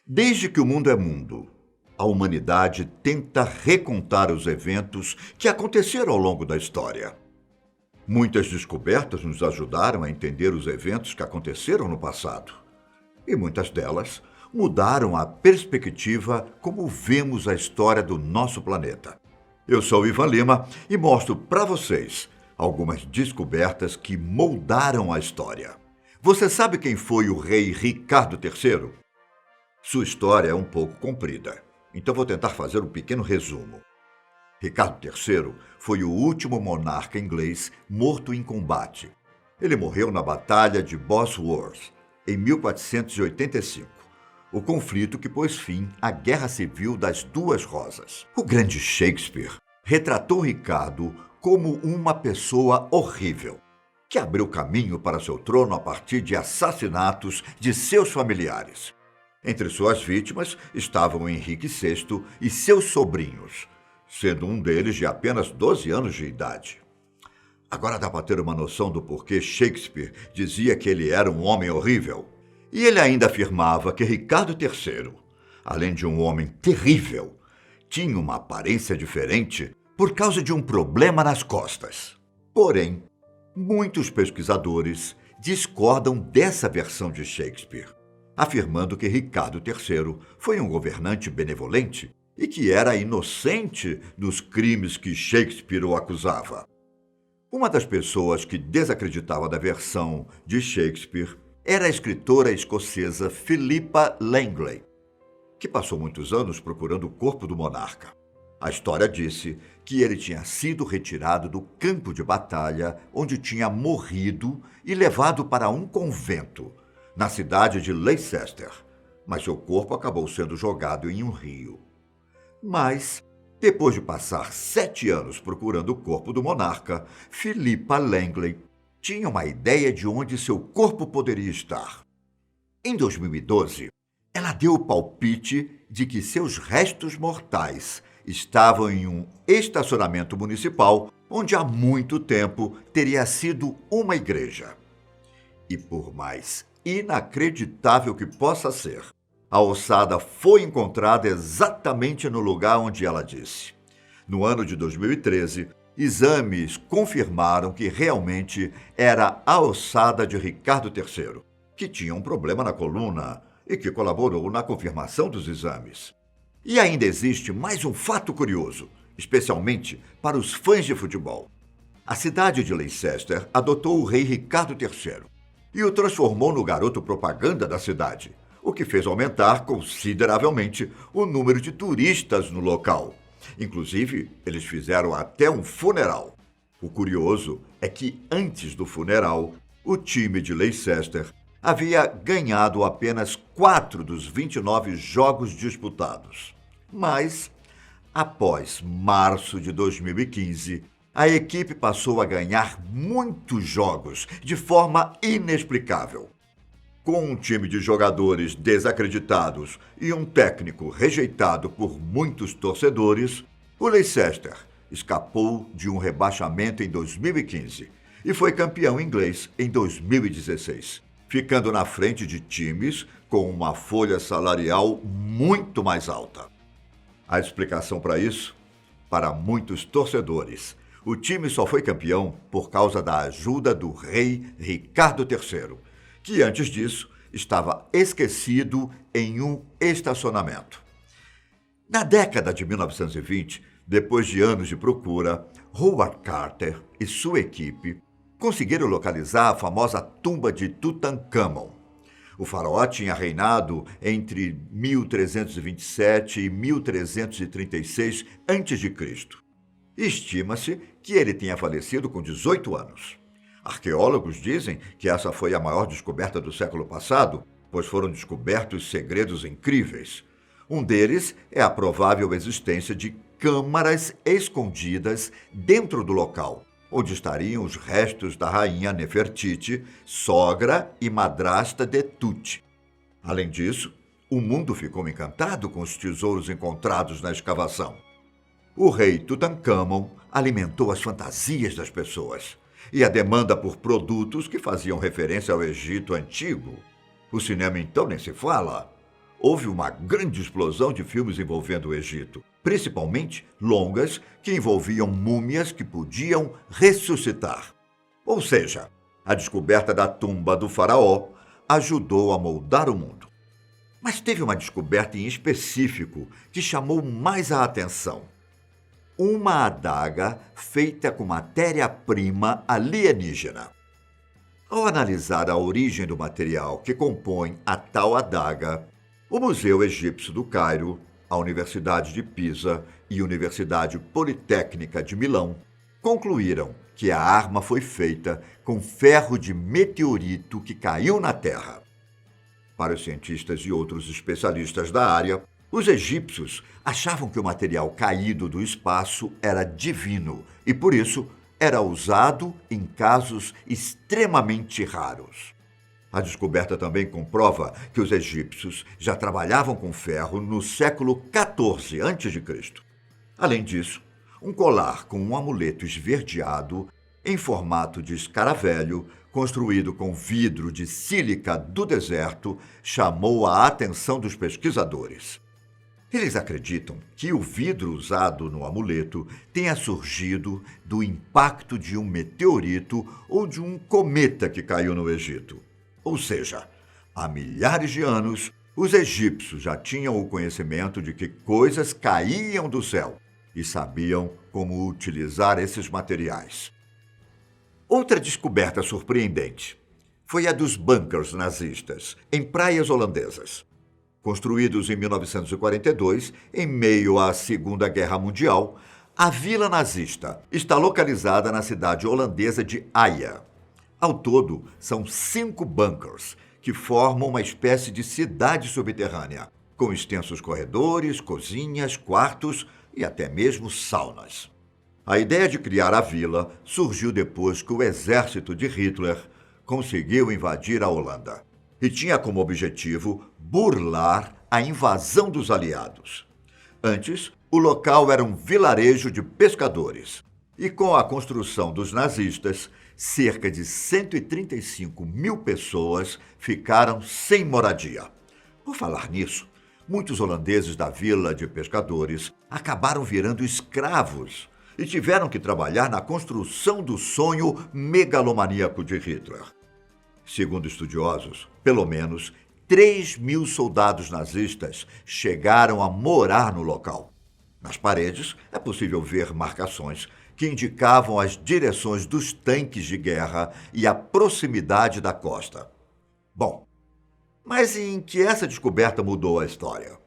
Desde que o mundo é mundo, a humanidade tenta recontar os eventos que aconteceram ao longo da história. Muitas descobertas nos ajudaram a entender os eventos que aconteceram no passado. E muitas delas mudaram a perspectiva como vemos a história do nosso planeta. Eu sou Ivan Lima e mostro para vocês algumas descobertas que moldaram a história. Você sabe quem foi o rei Ricardo III? Sua história é um pouco comprida, então vou tentar fazer um pequeno resumo. Ricardo III foi o último monarca inglês morto em combate. Ele morreu na Batalha de Bosworth, em 1485, o conflito que pôs fim à Guerra Civil das Duas Rosas. O grande Shakespeare retratou Ricardo como uma pessoa horrível, que abriu caminho para seu trono a partir de assassinatos de seus familiares. Entre suas vítimas estavam Henrique VI e seus sobrinhos, sendo um deles de apenas 12 anos de idade. Agora dá para ter uma noção do porquê Shakespeare dizia que ele era um homem horrível. E ele ainda afirmava que Ricardo III, além de um homem terrível, tinha uma aparência diferente por causa de um problema nas costas. Porém, muitos pesquisadores discordam dessa versão de Shakespeare, afirmando que Ricardo III foi um governante benevolente e que era inocente dos crimes que Shakespeare o acusava. Uma das pessoas que desacreditava da versão de Shakespeare era a escritora escocesa Philippa Langley, que passou muitos anos procurando o corpo do monarca. A história disse que ele tinha sido retirado do campo de batalha onde tinha morrido e levado para um convento, na cidade de Leicester, mas seu corpo acabou sendo jogado em um rio. Mas, depois de passar 7 anos procurando o corpo do monarca, Philippa Langley tinha uma ideia de onde seu corpo poderia estar. Em 2012, ela deu o palpite de que seus restos mortais estavam em um estacionamento municipal onde há muito tempo teria sido uma igreja. E por mais inacreditável que possa ser, a ossada foi encontrada exatamente no lugar onde ela disse. No ano de 2013, exames confirmaram que realmente era a ossada de Ricardo III, que tinha um problema na coluna e que colaborou na confirmação dos exames. E ainda existe mais um fato curioso, especialmente para os fãs de futebol. A cidade de Leicester adotou o rei Ricardo III e o transformou no garoto propaganda da cidade, o que fez aumentar consideravelmente o número de turistas no local. Inclusive, eles fizeram até um funeral. O curioso é que, antes do funeral, o time de Leicester havia ganhado apenas 4 dos 29 jogos disputados. Mas, após março de 2015, a equipe passou a ganhar muitos jogos de forma inexplicável. Com um time de jogadores desacreditados e um técnico rejeitado por muitos torcedores, o Leicester escapou de um rebaixamento em 2015 e foi campeão inglês em 2016, ficando na frente de times com uma folha salarial muito mais alta. A explicação para isso? Para muitos torcedores, o time só foi campeão por causa da ajuda do rei Ricardo III, que antes disso estava esquecido em um estacionamento. Na década de 1920, depois de anos de procura, Howard Carter e sua equipe conseguiram localizar a famosa tumba de Tutankhamon. O faraó tinha reinado entre 1327 e 1336 a.C. Estima-se que ele tenha falecido com 18 anos. Arqueólogos dizem que essa foi a maior descoberta do século passado, pois foram descobertos segredos incríveis. Um deles é a provável existência de câmaras escondidas dentro do local, onde estariam os restos da rainha Nefertiti, sogra e madrasta de Tut. Além disso, o mundo ficou encantado com os tesouros encontrados na escavação. O rei Tutankhamon alimentou as fantasias das pessoas e a demanda por produtos que faziam referência ao Egito antigo. O cinema então nem se fala. houve uma grande explosão de filmes envolvendo o Egito, principalmente longas que envolviam múmias que podiam ressuscitar. Ou seja, a descoberta da tumba do faraó ajudou a moldar o mundo. Mas teve uma descoberta em específico que chamou mais a atenção. Uma adaga feita com matéria-prima alienígena. Ao analisar a origem do material que compõe a tal adaga, o Museu Egípcio do Cairo, a Universidade de Pisa e a Universidade Politécnica de Milão concluíram que a arma foi feita com ferro de meteorito que caiu na Terra. Para os cientistas e outros especialistas da área, os egípcios achavam que o material caído do espaço era divino e, por isso, era usado em casos extremamente raros. A descoberta também comprova que os egípcios já trabalhavam com ferro no século XIV a.C. Além disso, um colar com um amuleto esverdeado, em formato de escaravelho, construído com vidro de sílica do deserto, chamou a atenção dos pesquisadores. Eles acreditam que o vidro usado no amuleto tenha surgido do impacto de um meteorito ou de um cometa que caiu no Egito. Ou seja, há milhares de anos, os egípcios já tinham o conhecimento de que coisas caíam do céu e sabiam como utilizar esses materiais. Outra descoberta surpreendente foi a dos bunkers nazistas em praias holandesas. Construídos em 1942, em meio à Segunda Guerra Mundial, a vila nazista está localizada na cidade holandesa de Haia. Ao todo, são 5 bunkers, que formam uma espécie de cidade subterrânea, com extensos corredores, cozinhas, quartos e até mesmo saunas. A ideia de criar a vila surgiu depois que o exército de Hitler conseguiu invadir a Holanda e tinha como objetivo burlar a invasão dos aliados. Antes, o local era um vilarejo de pescadores e, com a construção dos nazistas, cerca de 135 mil pessoas ficaram sem moradia. Por falar nisso, muitos holandeses da vila de pescadores acabaram virando escravos e tiveram que trabalhar na construção do sonho megalomaníaco de Hitler. Segundo estudiosos, pelo menos 3.000 soldados nazistas chegaram a morar no local. Nas paredes é possível ver marcações que indicavam as direções dos tanques de guerra e a proximidade da costa. Bom, mas em que essa descoberta mudou a história?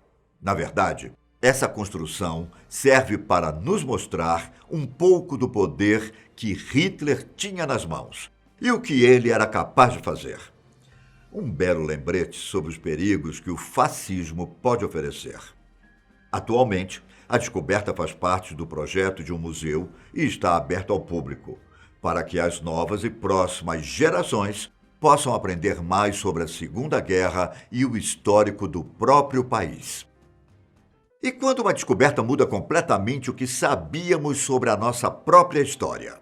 Na verdade, essa construção serve para nos mostrar um pouco do poder que Hitler tinha nas mãos e o que ele era capaz de fazer. Um belo lembrete sobre os perigos que o fascismo pode oferecer. Atualmente, a descoberta faz parte do projeto de um museu e está aberto ao público, para que as novas e próximas gerações possam aprender mais sobre a Segunda Guerra e o histórico do próprio país. E quando uma descoberta muda completamente o que sabíamos sobre a nossa própria história?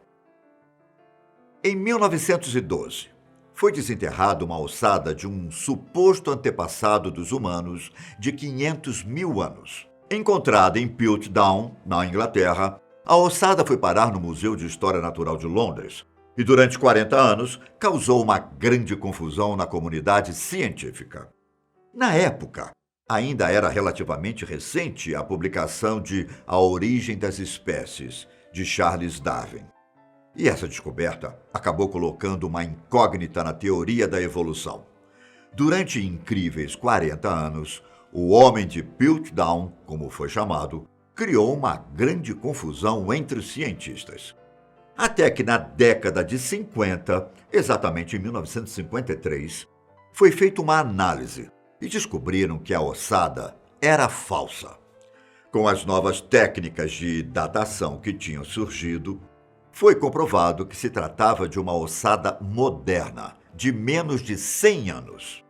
Em 1912, foi desenterrada uma ossada de um suposto antepassado dos humanos de 500 mil anos. Encontrada em Piltdown, na Inglaterra, a ossada foi parar no Museu de História Natural de Londres e, durante 40 anos, causou uma grande confusão na comunidade científica. Na época, ainda era relativamente recente a publicação de A Origem das Espécies, de Charles Darwin. E essa descoberta acabou colocando uma incógnita na teoria da evolução. Durante incríveis 40 anos, o homem de Piltdown, como foi chamado, criou uma grande confusão entre os cientistas. Até que na década de 50, exatamente em 1953, foi feita uma análise e descobriram que a ossada era falsa. Com as novas técnicas de datação que tinham surgido, foi comprovado que se tratava de uma ossada moderna, de menos de 100 anos.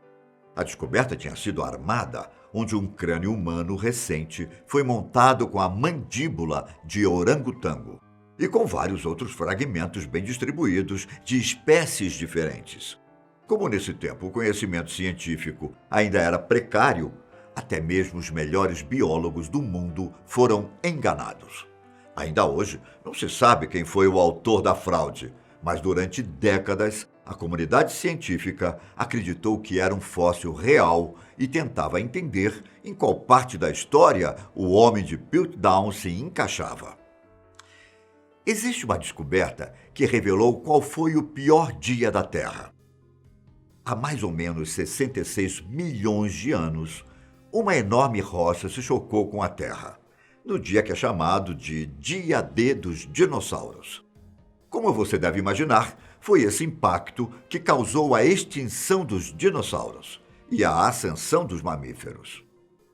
A descoberta tinha sido armada, onde um crânio humano recente foi montado com a mandíbula de orangotango e com vários outros fragmentos bem distribuídos de espécies diferentes. Como nesse tempo o conhecimento científico ainda era precário, Até mesmo os melhores biólogos do mundo foram enganados. Ainda hoje, não se sabe quem foi o autor da fraude, mas durante décadas, a comunidade científica acreditou que era um fóssil real e tentava entender em qual parte da história o homem de Piltdown se encaixava. Existe uma descoberta que revelou qual foi o pior dia da Terra. Há mais ou menos 66 milhões de anos, uma enorme rocha se chocou com a Terra, no dia que é chamado de Dia D dos Dinossauros. Como você deve imaginar, foi esse impacto que causou a extinção dos dinossauros e a ascensão dos mamíferos.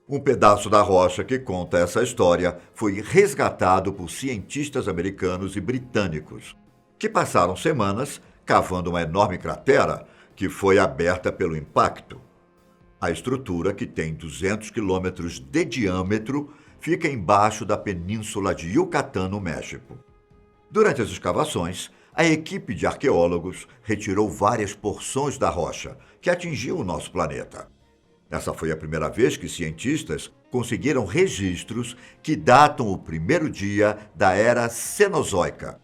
Um pedaço da rocha que conta essa história foi resgatado por cientistas americanos e britânicos, que passaram semanas cavando uma enorme cratera que foi aberta pelo impacto. A estrutura, que tem 200 quilômetros de diâmetro, fica embaixo da península de Yucatán, no México. Durante as escavações, a equipe de arqueólogos retirou várias porções da rocha que atingiu o nosso planeta. Essa foi a primeira vez que cientistas conseguiram registros que datam o primeiro dia da Era Cenozoica,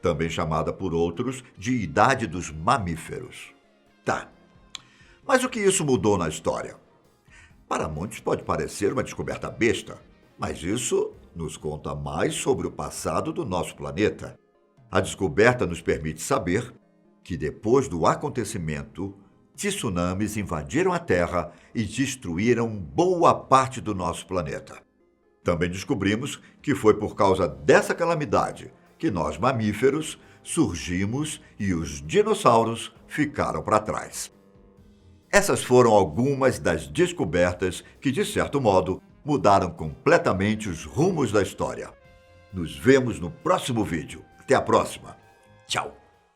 também chamada por outros de Idade dos Mamíferos. Tá, mas o que isso mudou na história? Para muitos pode parecer uma descoberta besta, mas isso nos conta mais sobre o passado do nosso planeta. A descoberta nos permite saber que depois do acontecimento, tsunamis invadiram a Terra e destruíram boa parte do nosso planeta. Também descobrimos que foi por causa dessa calamidade que nós, mamíferos, surgimos e os dinossauros ficaram para trás. Essas foram algumas das descobertas que, de certo modo, mudaram completamente os rumos da história. Nos vemos no próximo vídeo. Até a próxima. Tchau!